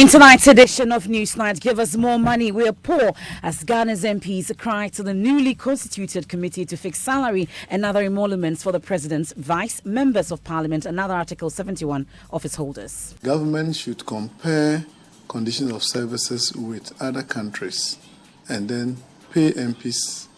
In tonight's edition of Newsnight, give us more money, we're poor, as Ghana's MPs cry to the newly constituted committee to fix salary and other emoluments for the president's vice, members of parliament and other Article 71 office holders. Government should compare conditions of services with other countries and then pay MPs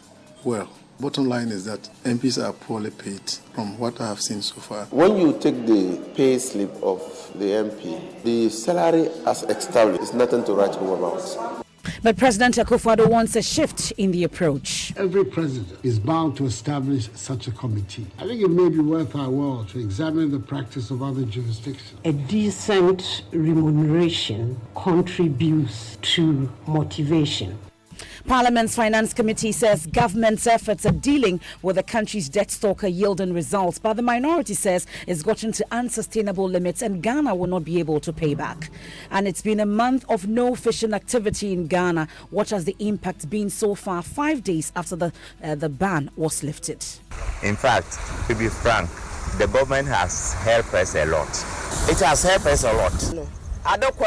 well. Bottom line is that MPs are poorly paid from what I have seen so far. When you take the pay slip of the MP, the salary as established is nothing to write home about. But President Akufo-Addo wants a shift in the approach. Every president is bound to establish such a committee. I think it may be worth our while to examine the practice of other jurisdictions. A decent remuneration contributes to motivation. Parliament's Finance Committee says government's efforts at dealing with the country's debt stock are yielding results, but the minority says it's gotten to unsustainable limits and Ghana will not be able to pay back. And it's been a month of no fishing activity in Ghana. What has the impact been so far, 5 days after the ban was lifted? In fact, to be frank, the government has helped us a lot. It has helped us a lot. No. I don't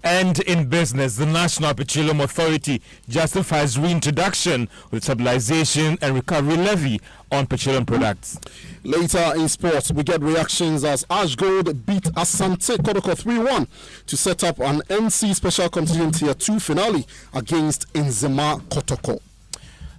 And in business, the National Petroleum Authority justifies reintroduction with stabilization and recovery levy on petroleum products. Later in sports, we get reactions as Ash Gold beat Asante Kodoko 3-1 to set up an NC Special Contingent Tier 2 finale against Nzema Kotoko.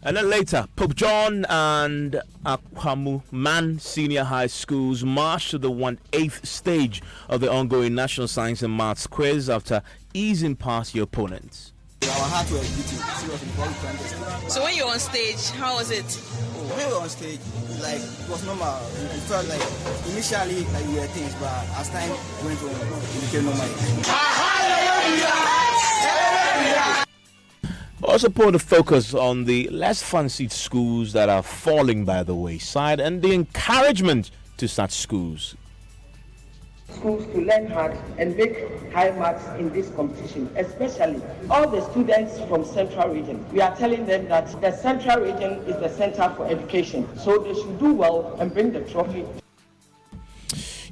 And then later, Pope John and Akwamu Man Senior High Schools marched to the 1/8 stage of the ongoing National Science and Maths quiz after easing past your opponents. Our heart was beating seriously before we climbed the stage. So when you were on stage, how was it? When we were on stage, like it was normal. We felt like initially like we were things, but as time went on, it became normal. Also put the focus on the less fancied schools that are falling by the wayside and the encouragement to such schools. Schools to learn hard and make high marks in this competition, especially all the students from Central Region. We are telling them that the Central Region is the center for education, so they should do well and bring the trophy.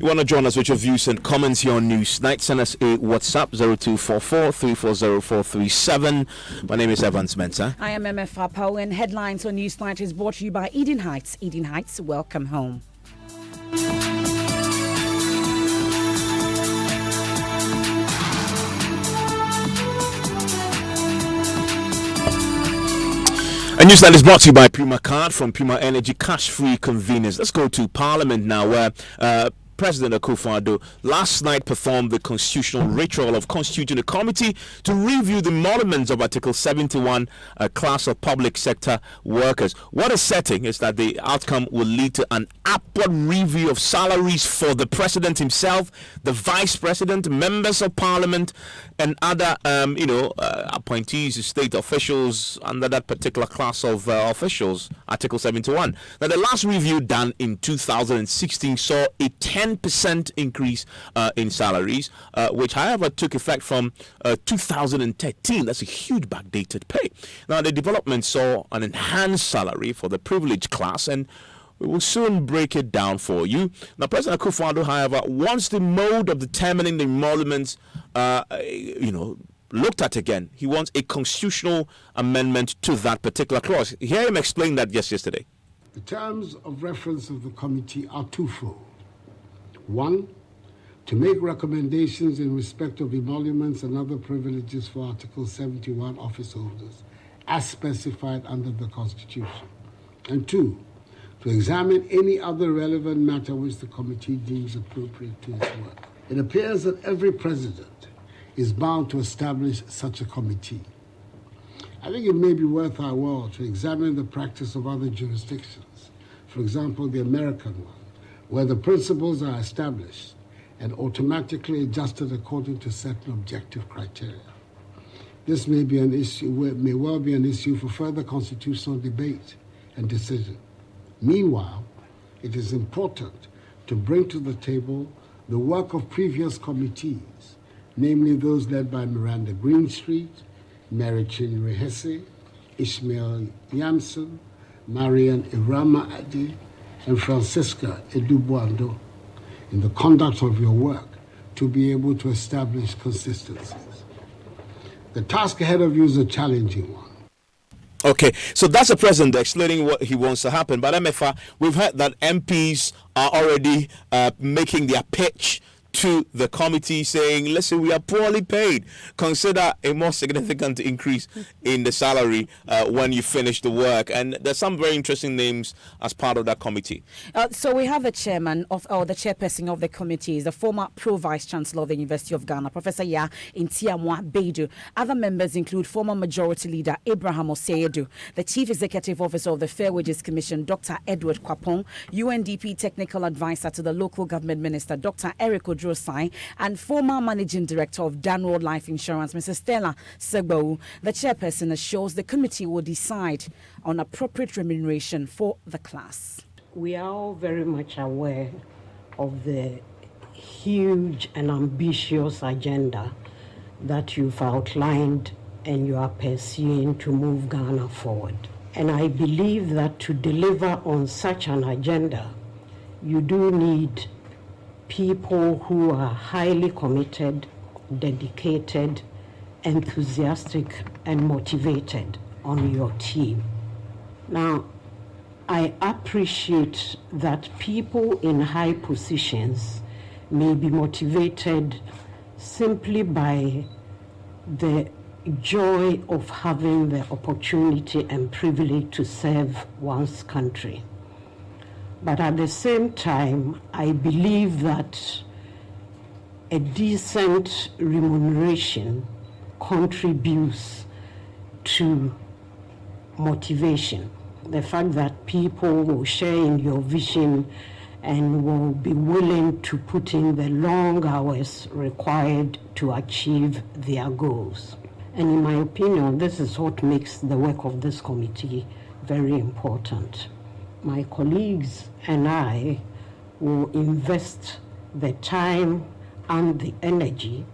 You want to join us with your views and comments here on Newsnight? Send us a WhatsApp 0244-340-437. My name is Evans Mensah. I am MF Apau, and Headlines on Newsnight is brought to you by Eden Heights. Eden Heights, welcome home. And Newsnight is brought to you by Puma Card from Puma Energy, cash-free convenience. Let's go to Parliament now, where President Akufo-Addo last night performed the constitutional ritual of constituting a committee to review the emoluments of Article 71 class of public sector workers. What is setting is that the outcome will lead to an upward review of salaries for the president himself, the vice president, members of parliament, and other appointees, state officials under that particular class of officials, Article 71. Now, the last review done in 2016 saw a 10% increase in salaries, which, however, took effect from 2013. That's a huge backdated pay. Now, the development saw an enhanced salary for the privileged class, and we will soon break it down for you. Now, President Akufo-Addo, however, wants the mode of determining the emoluments, looked at again. He wants a constitutional amendment to that particular clause. Hear him explain that yesterday. The terms of reference of the committee are twofold. One, to make recommendations in respect of emoluments and other privileges for Article 71 office holders, as specified under the Constitution. And two, to examine any other relevant matter which the committee deems appropriate to its work. It appears that every president is bound to establish such a committee. I think it may be worth our while to examine the practice of other jurisdictions, for example, the American one, where the principles are established and automatically adjusted according to certain objective criteria. This may well be an issue for further constitutional debate and decision. Meanwhile, it is important to bring to the table the work of previous committees, namely those led by Miranda Greenstreet, Mary Chinwe Hesse, Ishmael Yamson, Marian Irama Adi, and Francisca Edubuando in the conduct of your work to be able to establish consistencies. The task ahead of you is a challenging one. Okay, so that's the president explaining what he wants to happen. But MFA, we've heard that MPs are already making their pitch to the committee saying, listen, we are poorly paid. Consider a more significant increase in the salary when you finish the work. And there's some very interesting names as part of that committee. So we have the chairman or the chairperson of the committee is the former pro-vice chancellor of the University of Ghana, Professor Ya Intiamwa Beidu. Other members include former majority leader Abraham Oseyedu, the chief executive officer of the Fair Wages Commission, Dr. Edward Kwapong, UNDP technical advisor to the local government minister, Dr. Eric Odrosai, and former managing director of Danwood Life Insurance, Mrs. Stella Segbow. The chairperson assures the committee will decide on appropriate remuneration for the class. We are all very much aware of the huge and ambitious agenda that you've outlined and you are pursuing to move Ghana forward. And I believe that to deliver on such an agenda, you do need people who are highly committed, dedicated, enthusiastic, and motivated on your team. Now, I appreciate that people in high positions may be motivated simply by the joy of having the opportunity and privilege to serve one's country. But at the same time, I believe that a decent remuneration contributes to motivation. The fact that people will share in your vision and will be willing to put in the long hours required to achieve their goals. And in my opinion, this is what makes the work of this committee very important. My colleagues and I will invest the time and the energy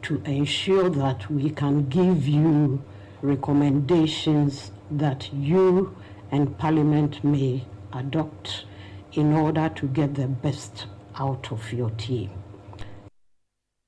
to ensure that we can give you recommendations that you and Parliament may adopt in order to get the best out of your team.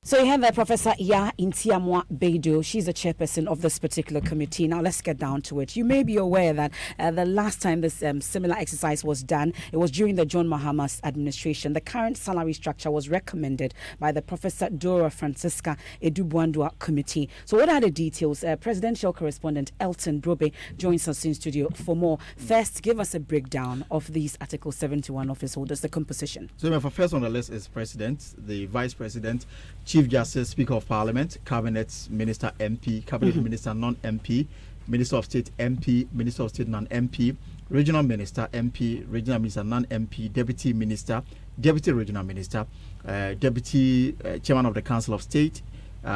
So you have there Professor Ya Intiamwa Beidu. She's the chairperson of this particular committee. Now let's get down to it. You may be aware that the last time this similar exercise was done, it was during the John Mahama's administration. The current salary structure was recommended by the Professor Dora Francisca Edubuandua Committee. So what are the details? Presidential correspondent Elton Brobe joins us in studio for more. First, give us a breakdown of these Article 71 office holders, the composition. So first on the list is President, the Vice President, Chief Justice, Speaker of Parliament, Cabinet Minister MP, Cabinet Minister non-MP, Minister of State MP, Minister of State non-MP, Regional Minister MP, Regional Minister non-MP, Deputy Minister, Deputy Regional Minister, Deputy Chairman of the Council of State,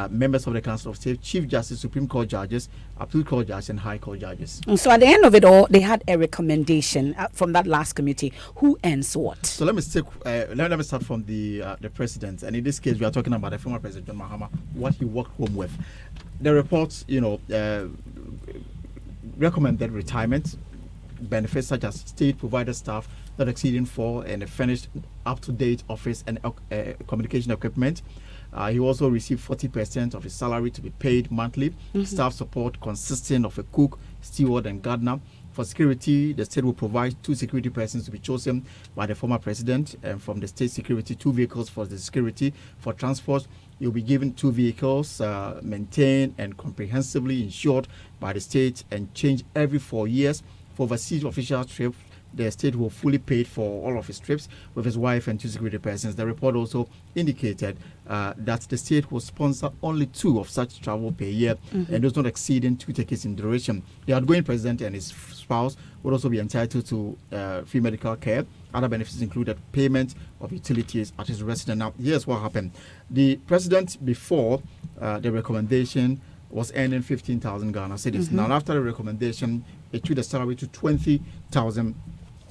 members of the Council of State, Chief Justice, Supreme Court judges, Appeal Court judges, and High Court judges. So at the end of it all, they had a recommendation from that last committee. Who ends what? So let me start from the president, and in this case, we are talking about the former President John Mahama, what he worked home with. The reports, recommended retirement benefits such as state provided staff not exceeding 4 and a furnished up-to-date office and communication equipment. He also received 40% of his salary to be paid monthly. Staff support consisting of a cook, steward, and gardener. For security, the state will provide 2 security persons to be chosen by the former president, and from the state security, 2 vehicles for the security. For transport, you'll be given 2 vehicles, maintained and comprehensively insured by the state and changed every 4 years. For overseas official trips, the state will fully pay for all of his trips with his wife and 2 security persons. The report also indicated that the state will sponsor only 2 of such travel per year, and those not exceeding 2 tickets in duration. The outgoing president and his spouse would also be entitled to free medical care. Other benefits included payment of utilities at his residence. Now, here's what happened. The president, before the recommendation, was earning 15,000 Ghana cedis. Now, after the recommendation, it took the salary to 20,000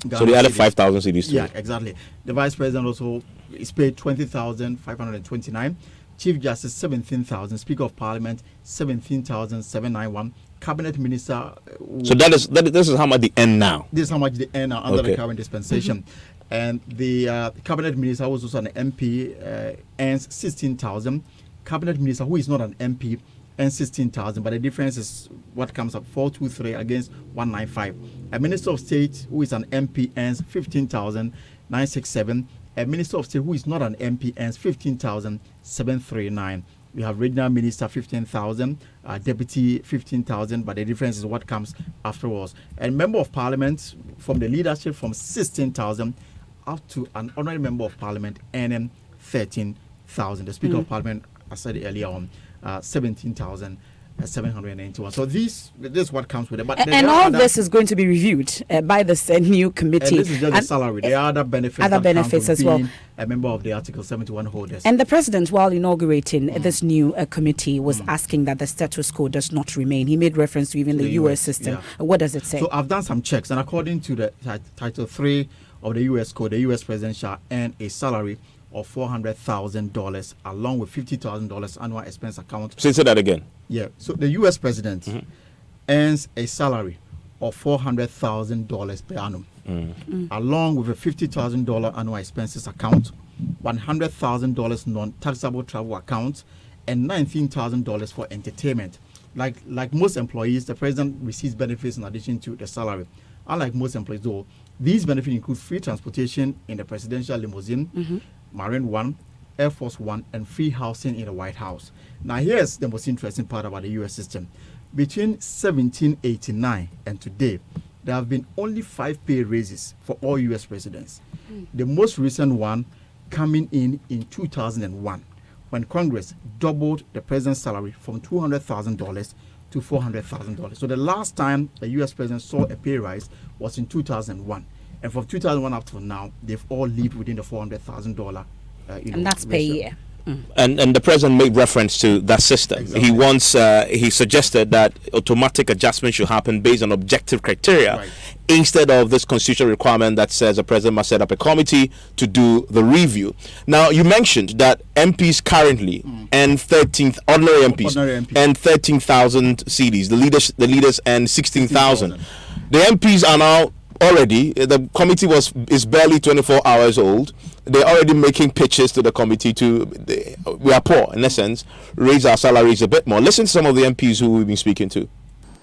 Ghana. So they added 5,000 cedis to Yeah, it. exactly. The vice president also is paid 20,529. Chief Justice 17,000. Speaker of Parliament 17,791. Cabinet Minister. So this is how much they earn now. This is how much they earn under the current dispensation. And the cabinet minister, who is also an MP, earns 16,000. Cabinet minister, who is not an MP, earns 16,000. But the difference is what comes up 423 against 195. A minister of state, who is an MP, earns 15,967. A minister of state who is not an MP earns 15,739. We have regional minister 15,000, deputy 15,000, but the difference is what comes afterwards. And member of parliament from the leadership from 16,000 up to an honorary member of parliament earning 13,000. The speaker of parliament, I said earlier on, 17,791. So this is what comes with it. But and all this is going to be reviewed by the new committee. And this is just the salary. There are other benefits as well. A member of the Article 71 holders. And the president, while inaugurating this new committee, was asking that the status quo does not remain. He made reference to even the US system. Yeah. What does it say? So I've done some checks, and according to the Title 3 of the US Code, the US president shall earn a salary of $400,000 along with $50,000 annual expense account. Say that again. Yeah. So the US president earns a salary of $400,000 per annum, along with a $50,000 annual expenses account, $100,000 non-taxable travel account, and $19,000 for entertainment. Like most employees, the president receives benefits in addition to the salary. Unlike most employees, though, these benefits include free transportation in the presidential limousine, Marine One, Air Force One, and free housing in the White House. Now, here's the most interesting part about the U.S. system. Between 1789 and today, there have been only 5 pay raises for all U.S. presidents. The most recent one coming in 2001, when Congress doubled the president's salary from $200,000 to $400,000. So the last time the U.S. president saw a pay rise was in 2001. And from 2001 up to now, they've all lived within the $400,000. And that's per year. And the president made reference to that system. Exactly. He suggested that automatic adjustment should happen based on objective criteria, instead of this constitutional requirement that says the president must set up a committee to do the review. Now, you mentioned that MPs currently and ordinary MPs and 13,000 CDs. The leaders and 16,000. The MPs are now already, the committee is barely 24 hours old. They're already making pitches to the committee we are poor, in essence, raise our salaries a bit more. Listen to some of the MPs who we've been speaking to.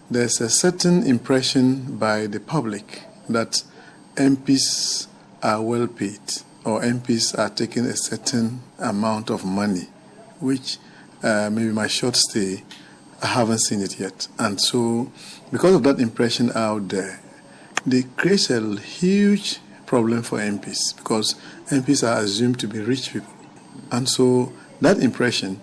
There's a certain impression by the public that MPs are well paid, or MPs are taking a certain amount of money, which maybe my short stay, I haven't seen it yet. And so, because of that impression out there, they create a huge problem for MPs, because MPs are assumed to be rich people. And so that impression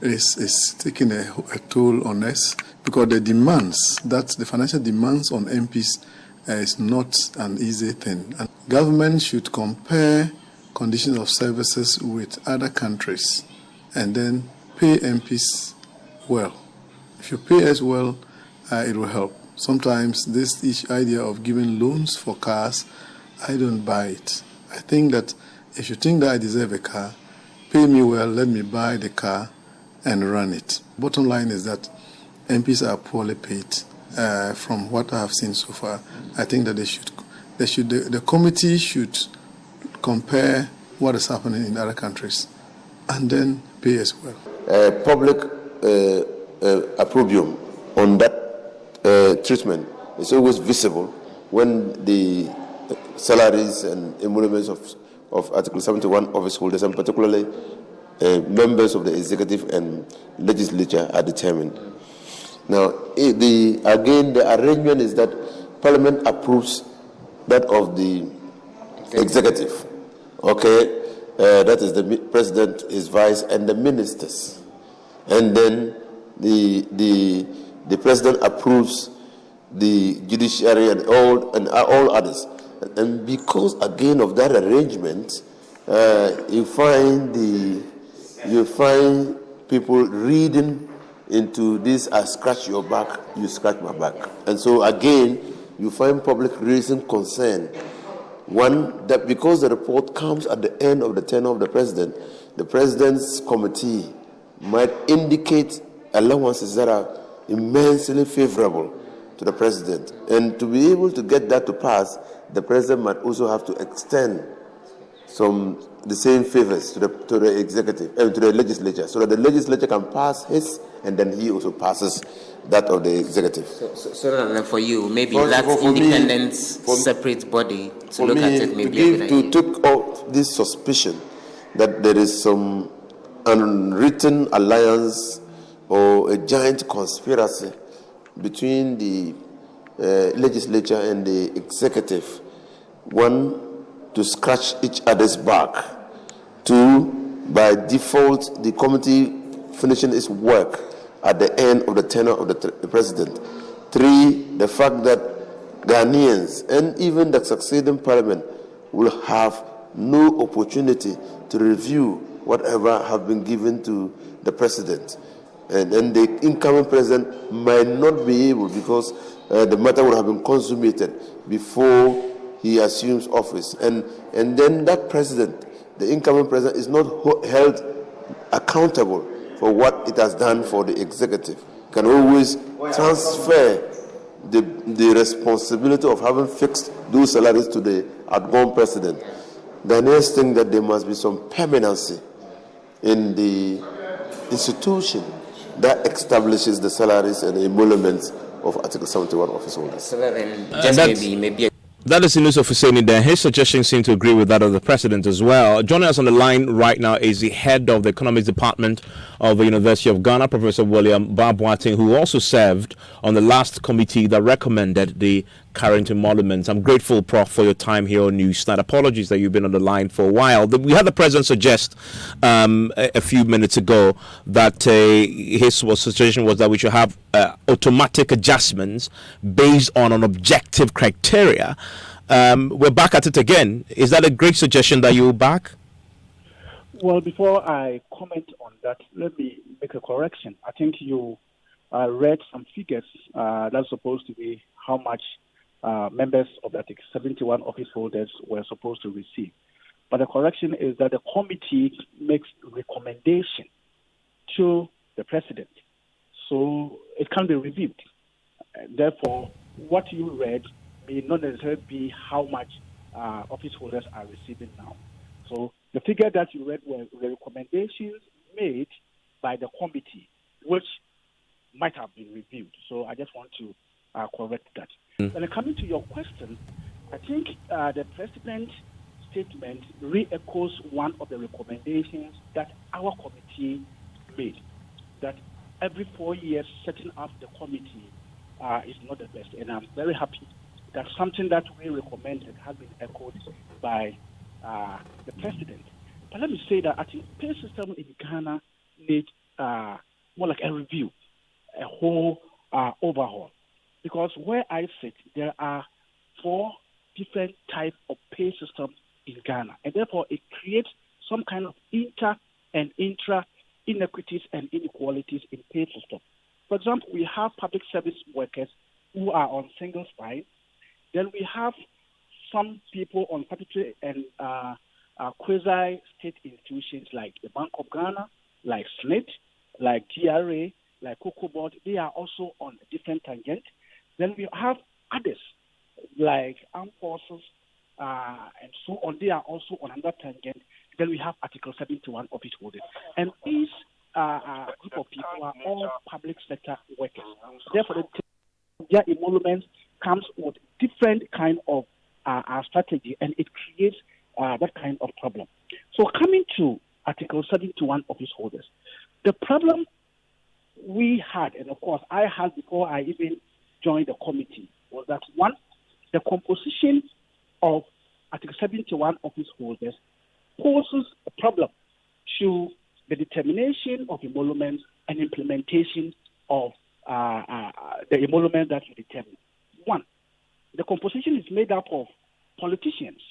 is taking a toll on us, because the financial demands on MPs is not an easy thing. And government should compare conditions of services with other countries and then pay MPs well. If you pay us well, it will help. Sometimes this idea of giving loans for cars, I don't buy it. I think that if you think that I deserve a car, pay me well, let me buy the car and run it. Bottom line is that MPs are poorly paid. From what I have seen so far, I think that the committee should compare what is happening in other countries and then pay as well. Public opprobrium on that treatment is always visible when the salaries and emoluments of Article 71 office holders, and particularly members of the executive and legislature, are determined. Now, the arrangement is that Parliament approves that of the executive. Okay, that is the president, his vice, and the ministers, and then the president approves the judiciary and all others. And because again of that arrangement, you find people reading into this: I scratch your back, you scratch my back. And so again, you find public raising concern. One, that because the report comes at the end of the tenure of the president's committee might indicate allowances that are immensely favorable to the president. And to be able to get that to pass, the president might also have to extend the same favors to the executive to the legislature, so that the legislature can pass his, and then he also passes that of the executive. So that for you, maybe that independent, separate body to look at it, maybe to take off this suspicion that there is some unwritten alliance or a giant conspiracy between the legislature and the executive. One, to scratch each other's back. Two, by default, the committee finishing its work at the end of the tenure of the president. Three, the fact that Ghanaians and even the succeeding parliament will have no opportunity to review whatever have been given to the president. And then the incoming president might not be able, because the matter would have been consummated before he assumes office. And then that president, the incoming president, is not held accountable for what it has done for the executive. Can always transfer the responsibility of having fixed those salaries to the outgoing president. Ghanaians think that there must be some permanency in the institution that establishes the salaries and emoluments of Article 71 office holders. So then, just maybe. That is Inus Ofuseni there. His suggestions seem to agree with that of the president as well. Joining us on the line right now is the head of the economics department of the University of Ghana, Professor William Barboating, who also served on the last committee that recommended the current emoluments. I'm grateful, Prof, for your time here on Newsnight. Apologies that you've been on the line for a while. We had the president suggest a few minutes ago that his suggestion was that we should have automatic adjustments based on an objective criteria. We're back at it again. Is that a great suggestion that you'll back? Well, before I comment on that, let me make a correction. I think you read some figures that's supposed to be how much members of the 71 office holders were supposed to receive. But the correction is that the committee makes recommendation to the president. So it can be reviewed. Therefore, what you read may not necessarily be how much office holders are receiving now. So the figure that you read were the recommendations made by the committee, which might have been reviewed. So I just want to correct that. When coming to your question, I think the president's statement re-echoes one of the recommendations that our committee made, that every 4 years setting up the committee is not the best. And I'm very happy that something that we recommended has been echoed by the president. But let me say that I think pay system in Ghana needs more like a review, a whole overhaul. Because where I sit, there are 4 different types of pay systems in Ghana. And therefore, it creates some kind of inter and intra inequities and inequalities in pay system. For example, we have public service workers who are on single spine. Then we have some people on statutory and quasi-state institutions like the Bank of Ghana, like SNIT, like GRA, like Cocoa Board. They are also on a different tangent. Then we have others like armed forces and so on. They are also on another tangent. Then we have Article 71 office holders. And these group of people are all public sector workers. Therefore, their emoluments comes with different kind of strategy, and it creates that kind of problem. So coming to Article 71 office holders, the problem we had, and of course I had before I even joined the committee, was that one, the composition of Article 71 office holders poses a problem to the determination of emoluments and implementation of the emolument that you determine. One, the composition is made up of politicians,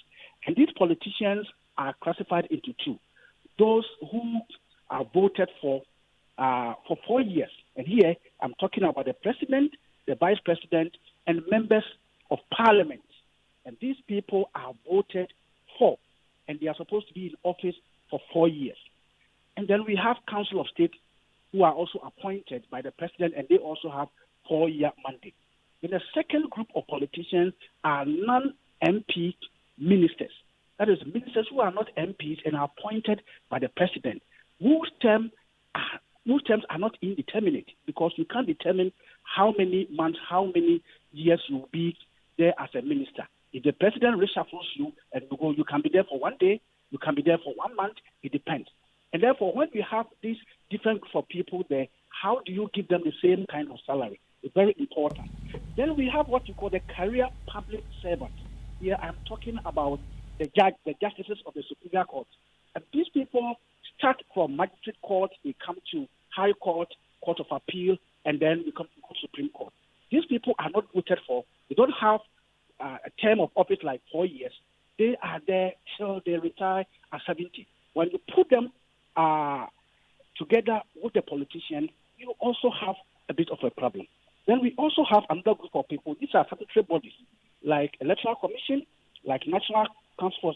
and these politicians are classified into 2. Those who are voted for 4 years, and here I'm talking about the president, the vice president, and members of parliament. And these people are voted for, and they are supposed to be in office for 4 years. And then we have Council of State who are also appointed by the president, and they also have 4-year mandate. Then the second group of politicians are non-MP ministers. that is, ministers who are not MPs and are appointed by the president, whose terms are not indeterminate, because you can't determine how many months, how many years you will be there as a minister. If the president reshuffles you and you can be there for 1 day, you can be there for 1 month, it depends. And therefore, when we have these different group of people there, how do you give them the same kind of salary? It's very important. Then we have what you call the career public servants. Here I'm talking about the justices of the Superior Court. And these people start from magistrate court, they come to High Court, Court of Appeal, and then they come to Supreme Court. These people are not voted for. They don't have a term of office like 4 years. They are there till they retire at 70. When you put them together with the politician, you also have a bit of a problem. Then we also have another group of people. These are statutory bodies like Electoral Commission, like National Council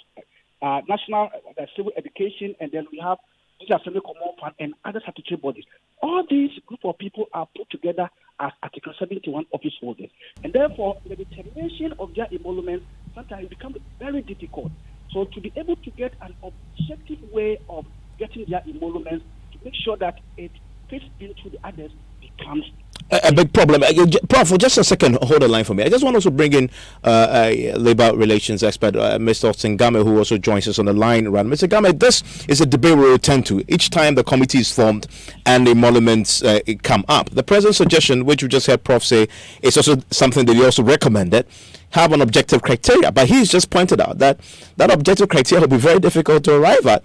for National Civil Education, and then we have these Assembly Common Fund and other statutory bodies. All these group of people are put together as Article 71 office holders. And therefore, the determination of their emolument sometimes becomes very difficult. So to be able to get an objective way of getting their emoluments, to make sure that it fits into the others, becomes a big problem. Prof, for just a second, hold the line for me. I just want to also bring in labor relations expert, Mr. Singame, who also joins us on the line. Mr. Game, this is a debate we'll return to each time the committee is formed and the emoluments come up. The president's suggestion, which you just heard Prof say, is also something that he also recommended, have an objective criteria. But he's just pointed out that that objective criteria will be very difficult to arrive at.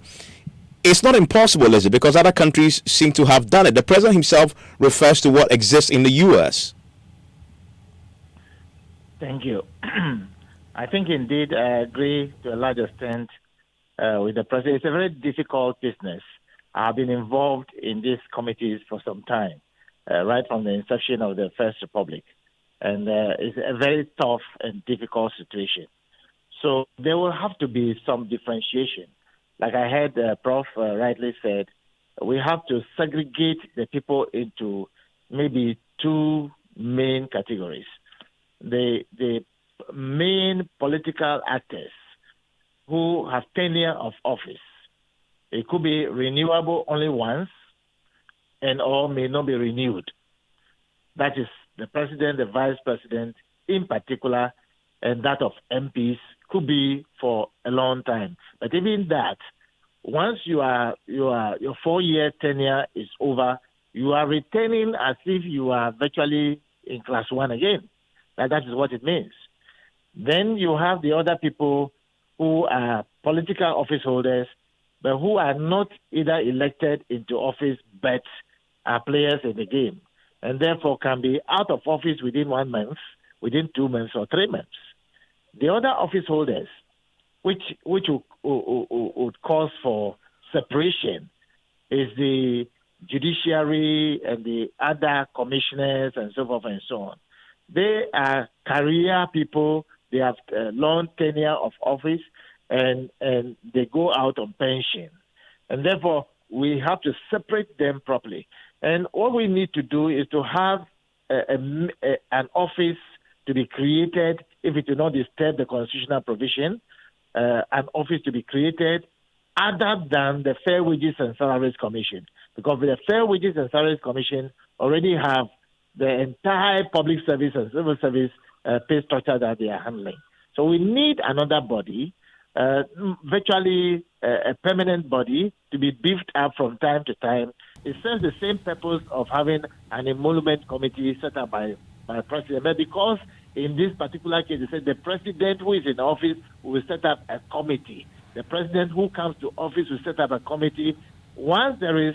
It's not impossible, is it? Because other countries seem to have done it. The president himself refers to what exists in the U.S. Thank you. I think indeed I agree to a large extent with the president. It's a very difficult business. I've been involved in these committees for some time, right from the inception of the First Republic. And it's a very tough and difficult situation. So there will have to be some differentiation. Like I heard Prof. Rightly said, we have to segregate the people into maybe two main categories. The main political actors who have tenure of office. It could be renewable only once and or may not be renewed. That is the president, the vice president in particular, and that of MPs could be for a long time. But even that, once your 4-year tenure is over, you are returning as if you are virtually in class 1 again. That is what it means. Then you have the other people who are political office holders, but who are not either elected into office but are players in the game, and therefore can be out of office within 1 month, within 2 months or 3 months. The other office holders, which would cause for separation, is the judiciary and the other commissioners and so forth and so on. They are career people. They have a long tenure of office, and they go out on pension. And therefore, we have to separate them properly. And what we need to do is to have an office to be created, if it will not disturb the constitutional provision, an office to be created other than the Fair Wages and Salaries Commission. Because the Fair Wages and Salaries Commission already have the entire public service and civil service pay structure that they are handling. So we need another body, virtually a permanent body, to be beefed up from time to time. It serves the same purpose of having an emolument committee set up by president. But because in this particular case, they said the president who is in office will set up a committee. The president who comes to office will set up a committee. Once there is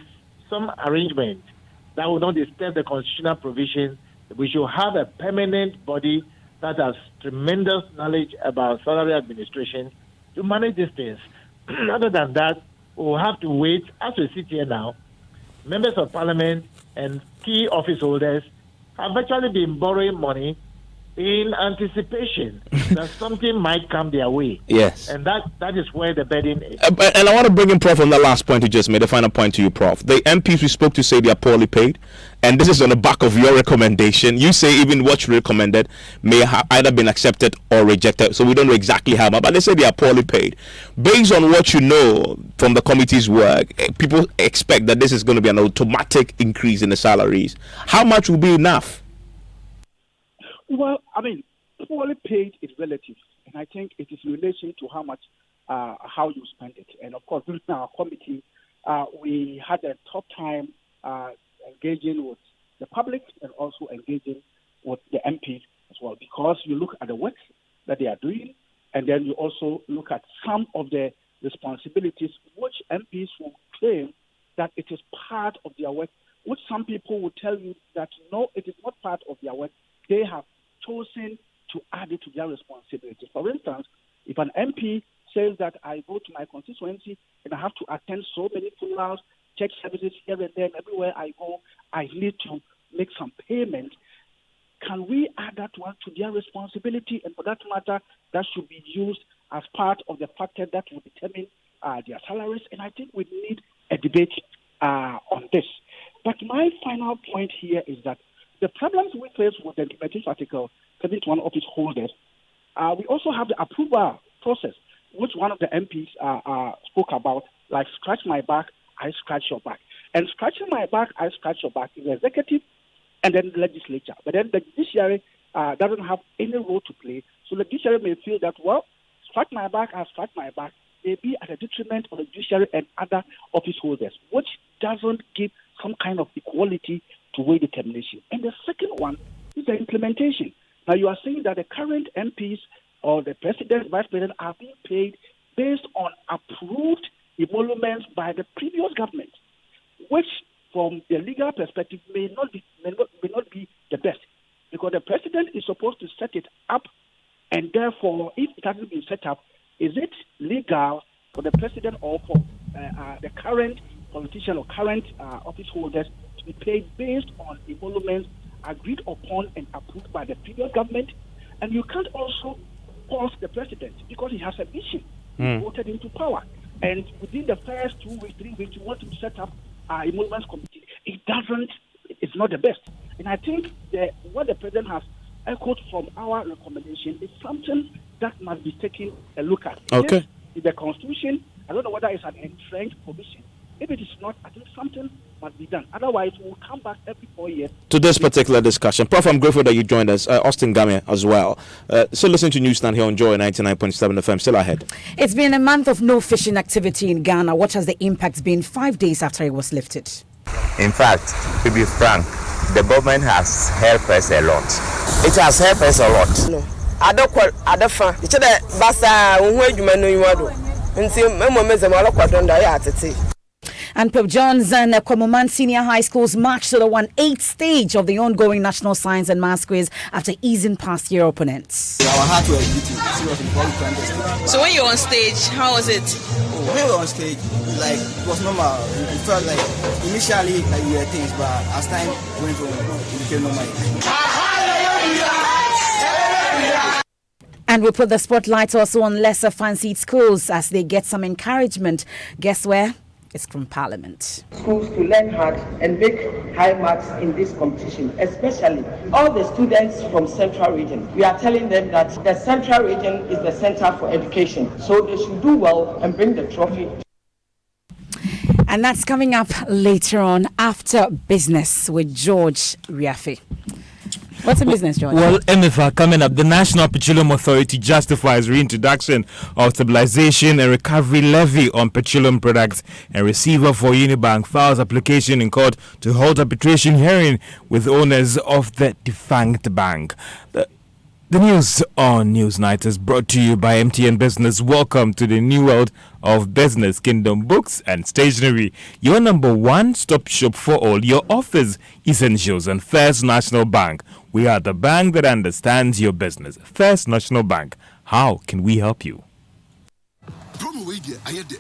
some arrangement that will not disturb the constitutional provision, we should have a permanent body that has tremendous knowledge about salary administration to manage these things. Other than that, we'll have to wait. As we sit here now, members of parliament and key office holders have actually been borrowing money in anticipation that something might come their way. Yes. And that is where the burden is. And I want to bring in Prof on the last point you just made, the final point to you, Prof. The MPs we spoke to say they are poorly paid, and this is on the back of your recommendation. You say even what you recommended may have either been accepted or rejected, so we don't know exactly how much, but they say they are poorly paid. Based on what you know from the committee's work, people expect that this is going to be an automatic increase in the salaries. How much will be enough? Well, I mean, poorly paid is relative, and I think it is in relation to how much, how you spend it. And of course, during our committee, we had a tough time engaging with the public and also engaging with the MPs as well, because you look at the work that they are doing, and then you also look at some of the responsibilities which MPs will claim that it is part of their work, which some people will tell you that no, it is not part of their work. They have chosen to add it to their responsibilities. For instance, if an MP says that I go to my constituency and I have to attend so many funerals, church services here and there, everywhere I go, I need to make some payment. Can we add that one to their responsibility? And for that matter, that should be used as part of the factor that will determine their salaries. And I think we need a debate on this. But my final point here is that the problems we face with the implementation article 71 office holders, we also have the approval process, which one of the MPs spoke about, like scratch my back, I scratch your back. And scratching my back, I scratch your back is the executive and then the legislature. But then the judiciary doesn't have any role to play. So the judiciary may feel that, well, scratch my back, I scratch my back, may be at the detriment of the judiciary and other office holders, which doesn't give some kind of equality to weight determination. And the second one is the implementation. Now, you are saying that the current MPs or the president, vice president are being paid based on approved emoluments by the previous government, which from the legal perspective may not be the best, because the president is supposed to set it up, and therefore, if it hasn't been set up, is it legal for the president or for the current politician or current office holders to be paid based on emoluments agreed upon and approved by the previous government? And you can't also pause the president because he has a vision. He voted into power. And within the first 2 weeks, 3 weeks, you want to set up emoluments committee. It's not the best. And I think what the president has echoed from our recommendation is something that must be taken a look at. Okay. In the Constitution, I don't know whether it's an entrenched provision. If it is not, I think something must be done. Otherwise, we'll come back every 4 years. To this particular discussion. Prof, I'm grateful that you joined us. Austin Game as well. Still listen to Newsstand here on Joy 99.7 FM. Still ahead. It's been a month of no fishing activity in Ghana. What has the impact been 5 days after it was lifted? In fact, to be frank, the government has helped us a lot. It has helped us a lot. No. Adofa. It's the basa unwe jumano yuado. Nti memo meze malo kwadonda ya atete. And Pope John's and Kwamuman Senior High Schools marched to the 1/8 stage of the ongoing National Science and Maths Quiz after easing past year opponents. Our heart was beating. So when you were on stage, how was it? When we were on stage, like it was normal. We felt like initially like we were things, but as time went on, it became normal. And we put the spotlight also on lesser fancied schools as they get some encouragement. Guess where? It's from Parliament. Schools to learn hard and make high marks in this competition, especially all the students from Central Region. We are telling them that the Central Region is the center for education, so they should do well and bring the trophy. And that's coming up later on after business with George Riafe. What's the business, George? Well, MFA coming up. The National Petroleum Authority justifies reintroduction of stabilization and recovery levy on petroleum products, and receiver for Unibank files application in court to hold arbitration hearing with owners of the defunct bank. The news on Newsnight is brought to you by MTN Business. Welcome to the new world of business, Kingdom Books and Stationery. Your number one stop shop for all your office essentials. And First National Bank. We are the bank that understands your business. First National Bank. How can we help you? Promo wait there. I had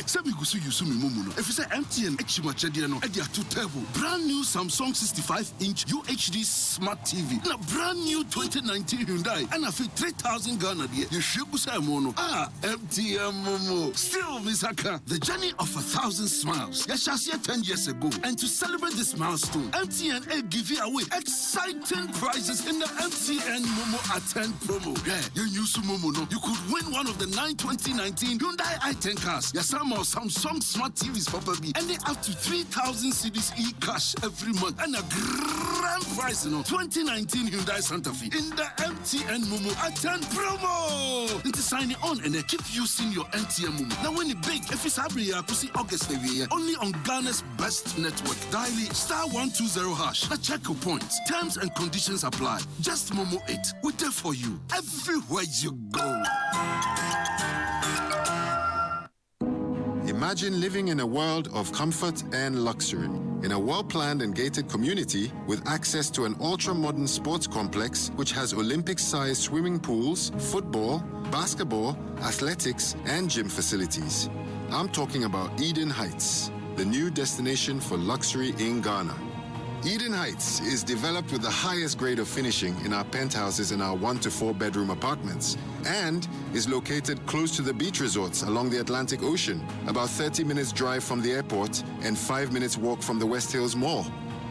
some you sumi mumu. If you say MTN Echimachedia no, Edia 2 turbo. Brand new Samsung 65-inch UHD smart TV. Na brand new 2019 Hyundai. And I feel 3,000 Ghana there. You should say mono. MTN Momo. Still, Misaka, the journey of 1,000 smiles. Yashasya 10 years ago. And to celebrate this milestone, MTN give you away exciting prizes in the MTN Momo at 10 promo. Yeah, you use Momo no. You could win one of the 2019 Hyundai i10 cars. Some Samsung smart TVs for baby. And they up to 3,000 cedis e-cash every month. And a grand prize, 2019 Hyundai Santa Fe in the MTN Momo at 10 promo. And to sign it on and then keep using your MTN Momo. Now when it big, if it's happening, you see August only on Ghana's best network. Dial *120#. Now check your points. Terms and conditions apply. Just Momo it. We're there for you everywhere you go. Imagine living in a world of comfort and luxury. In a well-planned and gated community with access to an ultra-modern sports complex which has Olympic-sized swimming pools, football, basketball, athletics, and gym facilities. I'm talking about Eden Heights, the new destination for luxury in Ghana. Eden Heights is developed with the highest grade of finishing in our penthouses and our 1 to 4 bedroom apartments, and is located close to the beach resorts along the Atlantic Ocean, about 30 minutes drive from the airport and 5 minutes walk from the West Hills Mall.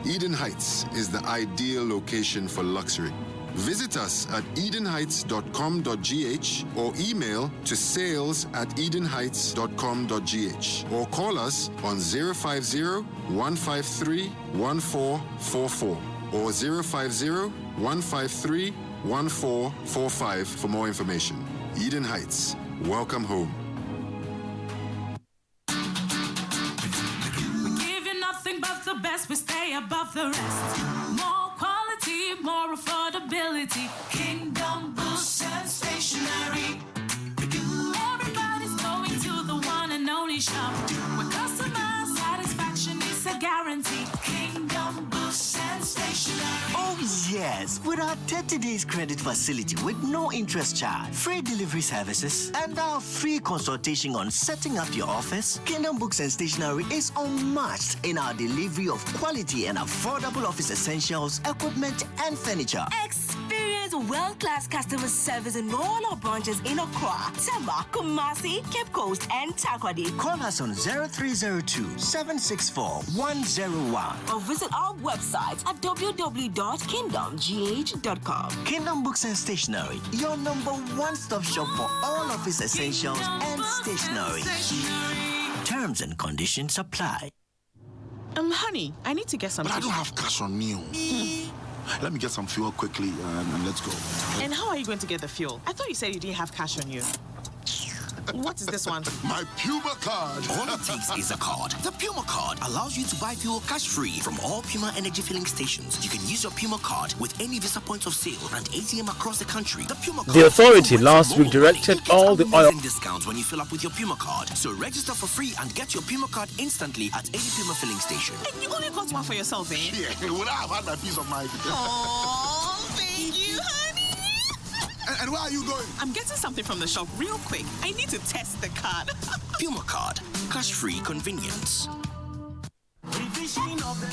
Eden Heights is the ideal location for luxury. Visit us at edenheights.com.gh or email to sales@edenheights.com.gh or call us on 050-153-1444 or 050-153-1445 for more information. Eden Heights, welcome home. We give you nothing but the best, we stay above the rest. More quality, more affordability. Kingdom Books and Stationery. Everybody's going to the one and only shop where customer satisfaction is a guarantee. Kingdom Books and Stationery. Oh yes, with our 30 days credit facility with no interest charge, free delivery services, and our free consultation on setting up your office, Kingdom Books and Stationery is unmatched in our delivery of quality and affordable office essentials, equipment, and furniture. Experience world-class customer service in all our branches in Accra, Tema, Kumasi, Cape Coast, and Takoradi. Call us on 0302-764-101 or visit our website at www.kingdomgh.com. Kingdom Books and Stationery, your number one-stop shop for all office essentials and stationery. Terms and conditions apply. Honey, I need to get some. But I don't have cash on me. Let me get some fuel quickly and let's go. And how are you going to get the fuel? I thought you said you didn't have cash on you. What is this one? My Puma card. All it takes is a card. The Puma card allows you to buy fuel cash-free from all Puma energy filling stations. You can use your Puma card with any Visa points of sale and ATM across the country. The Puma card. The authority last week directed all the oil discounts when you fill up with your Puma card. So register for free and get your Puma card instantly at any Puma filling station. And you only got one for yourself, eh? Yeah, would I have had my piece of mind? Oh, thank you, honey. And where are you going? I'm getting something from the shop real quick. I need to test the card. Puma card. Cash-free convenience.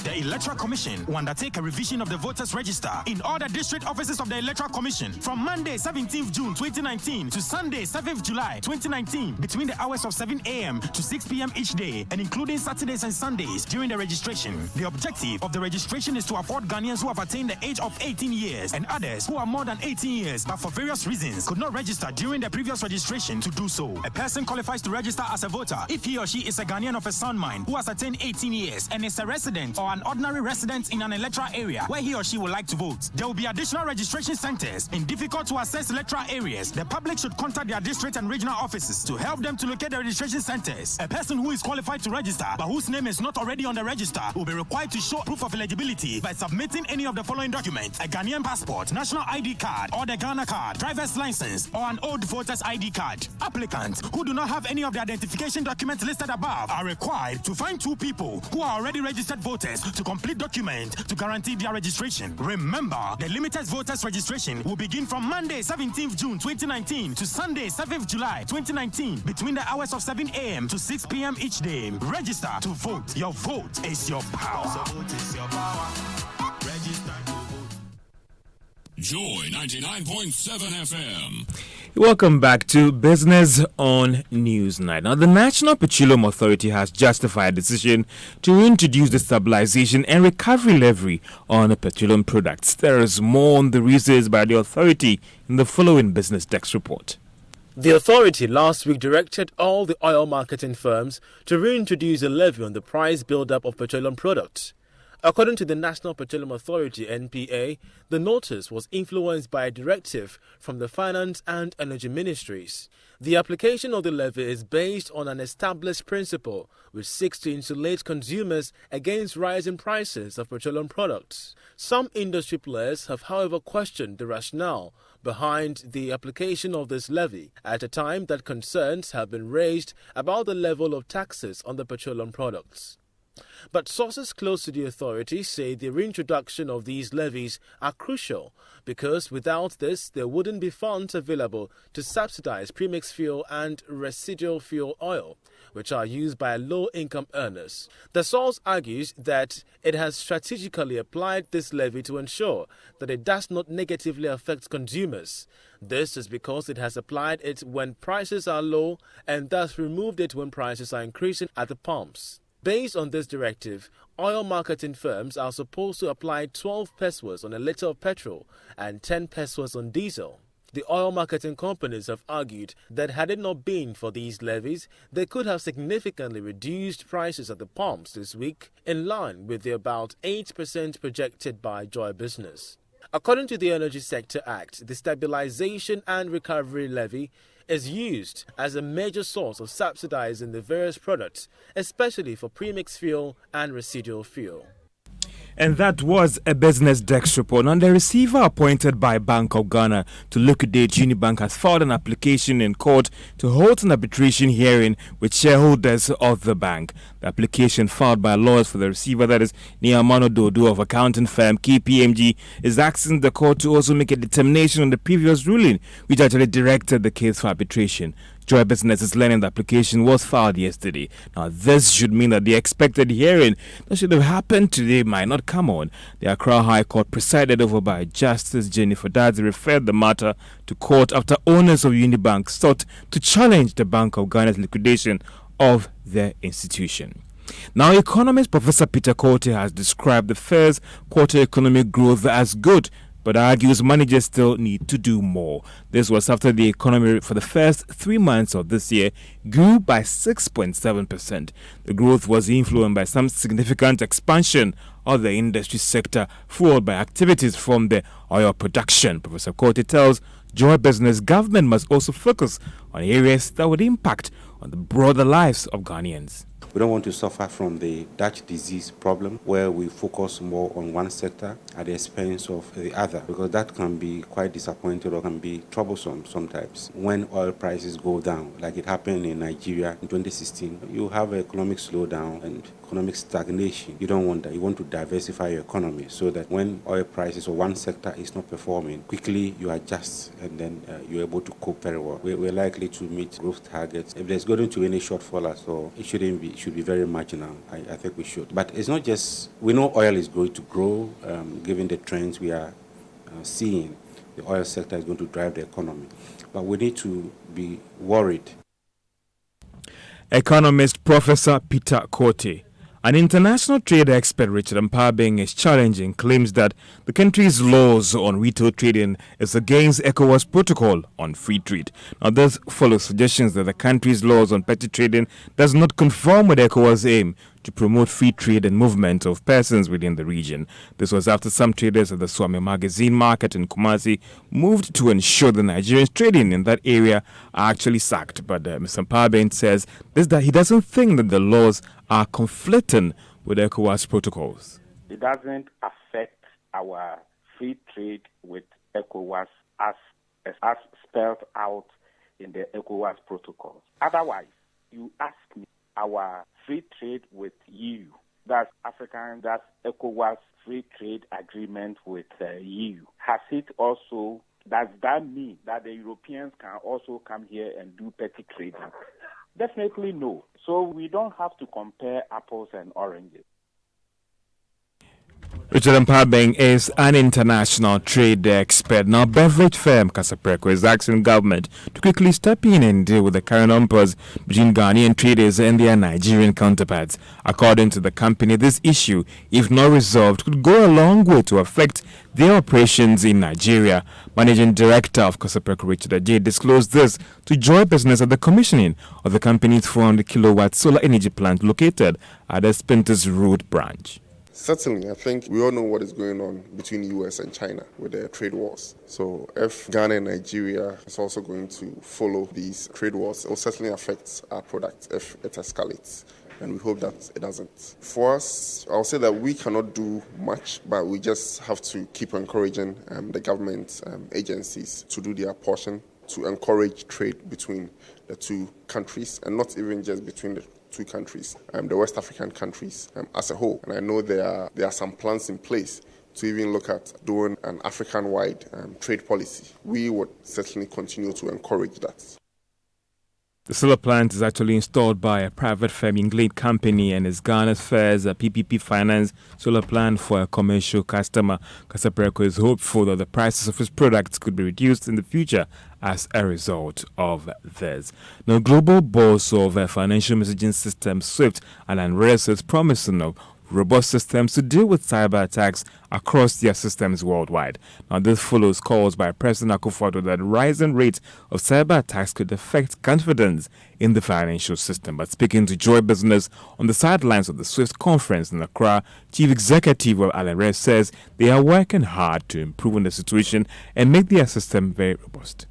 The Electoral Commission will undertake a revision of the voters' register in all the district offices of the Electoral Commission from Monday, 17th June 2019 to Sunday, 7th July 2019 between the hours of 7 a.m. to 6 p.m. each day and including Saturdays and Sundays during the registration. The objective of the registration is to afford Ghanaians who have attained the age of 18 years and others who are more than 18 years but for various reasons could not register during the previous registration to do so. A person qualifies to register as a voter if he or she is a Ghanaian of a sound mind who has attained 18 years and is a resident or an ordinary resident in an electoral area where he or she would like to vote. There will be additional registration centers in difficult to access electoral areas. The public should contact their district and regional offices to help them to locate the registration centers. A person who is qualified to register but whose name is not already on the register will be required to show proof of eligibility by submitting any of the following documents: a Ghanaian passport, national ID card or the Ghana card, driver's license or an old voter's ID card. Applicants who do not have any of the identification documents listed above are required to find two people who are already registered voters to complete documents to guarantee their registration. Remember, the limited voters registration will begin from Monday, 17th June 2019 to Sunday, 7th July 2019 between the hours of 7 a.m. to 6 p.m. each day. Register to vote. Your vote is your power. Register to vote. Joy 99.7 FM. Welcome back to Business on Newsnight. Now, the National Petroleum Authority has justified a decision to reintroduce the stabilization and recovery levy on petroleum products. There is more on the reasons by the authority in the following Business Desk report. The authority last week directed all the oil marketing firms to reintroduce a levy on the price build-up of petroleum products. According to the National Petroleum Authority, NPA, the notice was influenced by a directive from the Finance and Energy Ministries. The application of the levy is based on an established principle which seeks to insulate consumers against rising prices of petroleum products. Some industry players have, however, questioned the rationale behind the application of this levy at a time that concerns have been raised about the level of taxes on the petroleum products. But sources close to the authority say the reintroduction of these levies are crucial because without this, there wouldn't be funds available to subsidize premix fuel and residual fuel oil, which are used by low-income earners. The source argues that it has strategically applied this levy to ensure that it does not negatively affect consumers. This is because it has applied it when prices are low and thus removed it when prices are increasing at the pumps. Based on this directive, oil marketing firms are supposed to apply 12 pesos on a litre of petrol and 10 pesos on diesel. The oil marketing companies have argued that had it not been for these levies, they could have significantly reduced prices at the pumps this week, in line with the about 8% projected by Joy Business. According to the Energy Sector Act, the Stabilization and Recovery Levy is used as a major source of subsidizing the various products, especially for premix fuel and residual fuel. And that was a Business Desk report. And the receiver appointed by Bank of Ghana to liquidate Unibank has filed an application in court to hold an arbitration hearing with shareholders of the bank. The application filed by lawyers for the receiver, that is Niamano Dodo of accounting firm KPMG, is asking the court to also make a determination on the previous ruling, which actually directed the case for arbitration. Joy Business is learning the application was filed yesterday. Now, this should mean that the expected hearing that should have happened today might not come on. The Accra High Court, presided over by Justice Jennifer Dadzi, referred the matter to court after owners of Unibank sought to challenge the Bank of Ghana's liquidation of their institution. Now, economist Professor Peter Korte has described the first quarter economic growth as good, but argues managers still need to do more. This was after the economy for the first 3 months of this year grew by 6.7%. The growth was influenced by some significant expansion of the industry sector, fueled by activities from the oil production. Professor Korte tells Joy Business government must also focus on areas that would impact on the broader lives of Ghanaians. We don't want to suffer from the Dutch disease problem where we focus more on one sector at the expense of the other, because that can be quite disappointing or can be troublesome sometimes. When oil prices go down, like it happened in Nigeria in 2016, you have an economic slowdown and economic stagnation. You don't want that. You want to diversify your economy so that when oil prices or one sector is not performing, quickly you adjust and then you're able to cope very well. We're likely to meet growth targets. If there's going to be any shortfall at all, it shouldn't be. It should be very marginal. I think we should. But it's not just, we know oil is going to grow, given the trends we are seeing. The oil sector is going to drive the economy. But we need to be worried. Economist Professor Peter Korte. An international trade expert, Richard Mpabing, is challenging claims that the country's laws on retail trading is against ECOWAS protocol on free trade. Now, this follows suggestions that the country's laws on petty trading does not conform with ECOWAS' aim to promote free trade and movement of persons within the region. This was after some traders at the Swami Magazine market in Kumasi moved to ensure the Nigerians trading in that area are actually sacked. But Mr. Mpabing says that he doesn't think that the laws are conflicting with ECOWAS protocols. It doesn't affect our free trade with ECOWAS as spelled out in the ECOWAS protocols. Otherwise, you ask me, our free trade with EU that's African, that's ECOWAS free trade agreement with EU. Has it also, does that mean that the Europeans can also come here and do petty trading? Definitely no. So we don't have to compare apples and oranges. Richard Mpabeng is an international trade expert. Now, beverage firm Casapreco is asking government to quickly step in and deal with the current impasse between Ghanaian traders and their Nigerian counterparts. According to the company, this issue, if not resolved, could go a long way to affect their operations in Nigeria. Managing Director of Casapreco, Richard Ajay, disclosed this to Joy Business at the commissioning of the company's 400 kilowatt solar energy plant located at the Spinters Road branch. Certainly, I think we all know what is going on between the US and China with their trade wars. So if Ghana and Nigeria is also going to follow these trade wars, it will certainly affect our product if it escalates. And we hope that it doesn't. For us, I'll say that we cannot do much, but we just have to keep encouraging the government agencies to do their portion to encourage trade between the two countries, and not even just between the two countries, the West African countries as a whole. And I know there are some plans in place to even look at doing an African-wide trade policy. We would certainly continue to encourage that. The solar plant is actually installed by a private firm, Inglade Company, and is Ghana's first PPP finance solar plant for a commercial customer. Casapreco is hopeful that the prices of its products could be reduced in the future as a result of this. Now, global boss of financial messaging system SWIFT, Alan Reyes, is promising of robust systems to deal with cyber attacks across their systems worldwide. Now, this follows calls by President Akufo-Addo that rising rates of cyber attacks could affect confidence in the financial system. But speaking to Joy Business on the sidelines of the SWIFT conference in Accra, Chief Executive of Alan Reyes says they are working hard to improve on the situation and make their system very robust.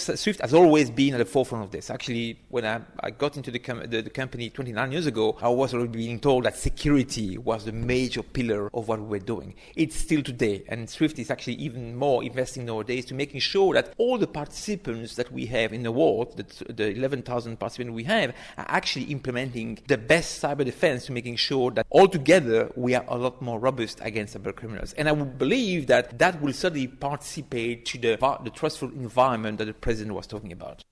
SWIFT has always been at the forefront of this. Actually, when I got into the company 29 years ago, I was already being told that security was the major pillar of what we were doing. It's still today, and SWIFT is actually even more investing nowadays to making sure that all the participants that we have in the world, the 11,000 participants we have, are actually implementing the best cyber defense to making sure that altogether we are a lot more robust against cyber criminals. And I would believe that that will certainly participate to the trustful environment that the President was talking about.